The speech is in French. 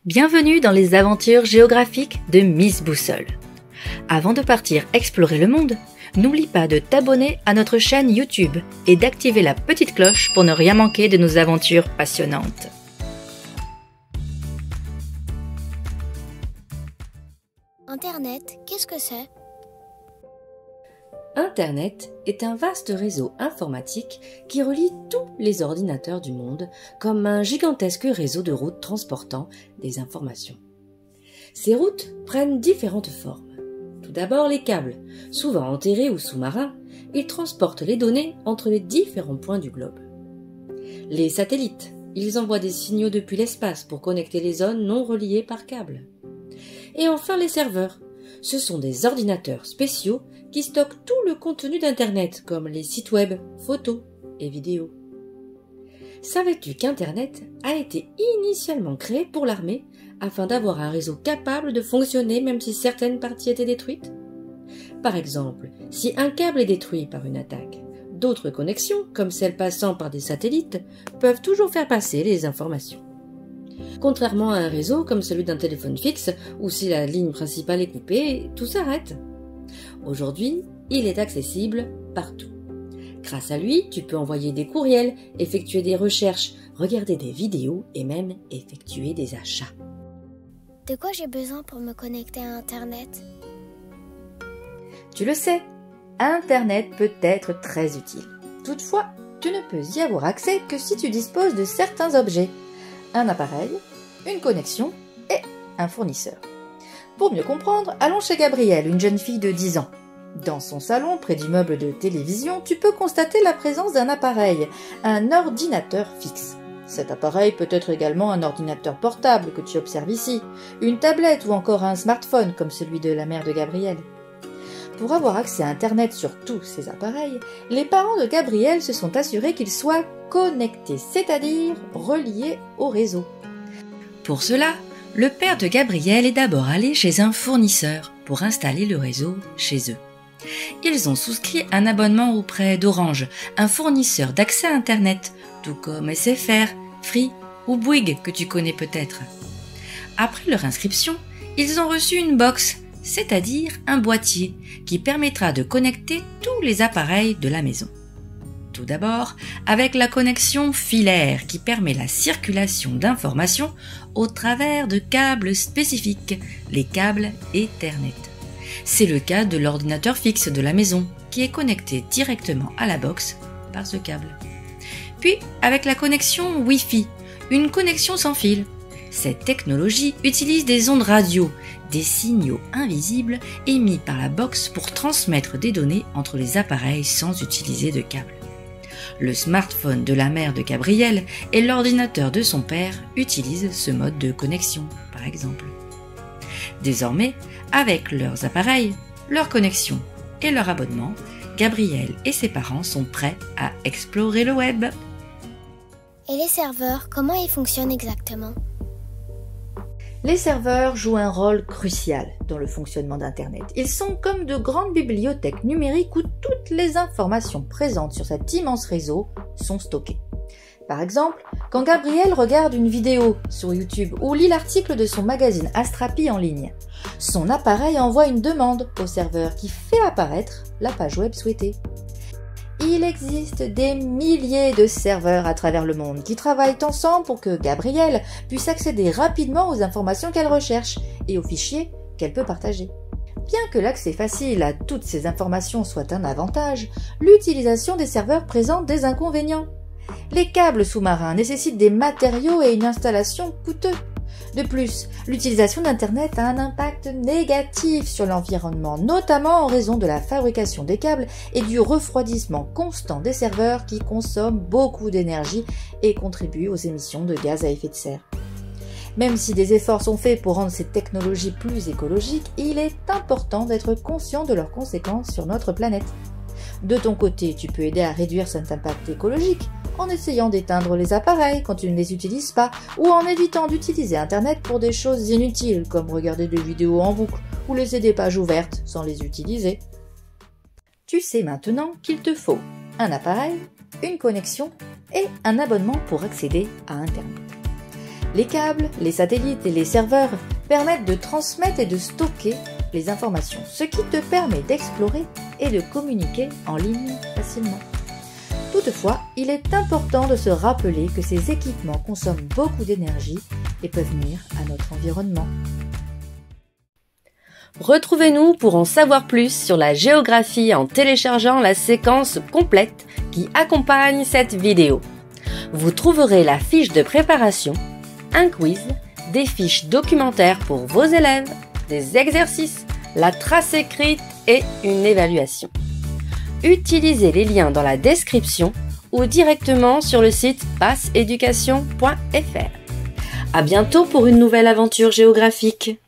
Bienvenue dans les aventures géographiques de Miss Boussole. Avant de partir explorer le monde, n'oublie pas de t'abonner à notre chaîne YouTube et d'activer la petite cloche pour ne rien manquer de nos aventures passionnantes. Internet, qu'est-ce que c'est ? Internet est un vaste réseau informatique qui relie tous les ordinateurs du monde comme un gigantesque réseau de routes transportant des informations. Ces routes prennent différentes formes. Tout d'abord les câbles, souvent enterrés ou sous-marins, ils transportent les données entre les différents points du globe. Les satellites, ils envoient des signaux depuis l'espace pour connecter les zones non reliées par câble. Et enfin les serveurs, ce sont des ordinateurs spéciaux qui stockent tout le contenu d'Internet, comme les sites web, photos et vidéos. Savais-tu qu'Internet a été initialement créé pour l'armée afin d'avoir un réseau capable de fonctionner même si certaines parties étaient détruites ? Par exemple, si un câble est détruit par une attaque, d'autres connexions, comme celles passant par des satellites, peuvent toujours faire passer les informations. Contrairement à un réseau comme celui d'un téléphone fixe, où si la ligne principale est coupée, tout s'arrête. Aujourd'hui, il est accessible partout. Grâce à lui, tu peux envoyer des courriels, effectuer des recherches, regarder des vidéos et même effectuer des achats. De quoi j'ai besoin pour me connecter à Internet ? Tu le sais, Internet peut être très utile. Toutefois, tu ne peux y avoir accès que si tu disposes de certains objets. Un appareil, une connexion et un fournisseur. Pour mieux comprendre, allons chez Gabrielle, une jeune fille de 10 ans. Dans son salon, près du meuble de télévision, tu peux constater la présence d'un appareil, un ordinateur fixe. Cet appareil peut être également un ordinateur portable que tu observes ici, une tablette ou encore un smartphone comme celui de la mère de Gabrielle. Pour avoir accès à Internet sur tous ces appareils, les parents de Gabrielle se sont assurés qu'ils soient connectés, c'est-à-dire reliés au réseau. Pour cela, le père de Gabrielle est d'abord allé chez un fournisseur pour installer le réseau chez eux. Ils ont souscrit un abonnement auprès d'Orange, un fournisseur d'accès à Internet, tout comme SFR, Free ou Bouygues que tu connais peut-être. Après leur inscription, ils ont reçu une box, c'est-à-dire un boîtier qui permettra de connecter tous les appareils de la maison. Tout d'abord, avec la connexion filaire qui permet la circulation d'informations au travers de câbles spécifiques, les câbles Ethernet. C'est le cas de l'ordinateur fixe de la maison qui est connecté directement à la box par ce câble. Puis, avec la connexion Wi-Fi, une connexion sans fil. Cette technologie utilise des ondes radio, des signaux invisibles émis par la box pour transmettre des données entre les appareils sans utiliser de câble. Le smartphone de la mère de Gabrielle et l'ordinateur de son père utilisent ce mode de connexion, par exemple. Désormais, avec leurs appareils, leur connexion et leur abonnement, Gabrielle et ses parents sont prêts à explorer le web. Et les serveurs, comment ils fonctionnent exactement ? Les serveurs jouent un rôle crucial dans le fonctionnement d'Internet. Ils sont comme de grandes bibliothèques numériques où toutes les informations présentes sur cet immense réseau sont stockées. Par exemple, quand Gabrielle regarde une vidéo sur YouTube ou lit l'article de son magazine Astrapi en ligne, son appareil envoie une demande au serveur qui fait apparaître la page web souhaitée. Il existe des milliers de serveurs à travers le monde qui travaillent ensemble pour que Gabrielle puisse accéder rapidement aux informations qu'elle recherche et aux fichiers qu'elle peut partager. Bien que l'accès facile à toutes ces informations soit un avantage, l'utilisation des serveurs présente des inconvénients. Les câbles sous-marins nécessitent des matériaux et une installation coûteux. De plus, l'utilisation d'Internet a un impact négatif sur l'environnement, notamment en raison de la fabrication des câbles et du refroidissement constant des serveurs qui consomment beaucoup d'énergie et contribuent aux émissions de gaz à effet de serre. Même si des efforts sont faits pour rendre ces technologies plus écologiques, il est important d'être conscient de leurs conséquences sur notre planète. De ton côté, tu peux aider à réduire cet impact écologique en essayant d'éteindre les appareils quand tu ne les utilises pas ou en évitant d'utiliser Internet pour des choses inutiles comme regarder des vidéos en boucle ou laisser des pages ouvertes sans les utiliser. Tu sais maintenant qu'il te faut un appareil, une connexion et un abonnement pour accéder à Internet. Les câbles, les satellites et les serveurs permettent de transmettre et de stocker les informations, ce qui te permet d'explorer et de communiquer en ligne facilement. Toutefois, il est important de se rappeler que ces équipements consomment beaucoup d'énergie et peuvent nuire à notre environnement. Retrouvez-nous pour en savoir plus sur la géographie en téléchargeant la séquence complète qui accompagne cette vidéo. Vous trouverez la fiche de préparation, un quiz, des fiches documentaires pour vos élèves, des exercices, la trace écrite et une évaluation. Utilisez les liens dans la description ou directement sur le site passeeducation.fr. À bientôt pour une nouvelle aventure géographique.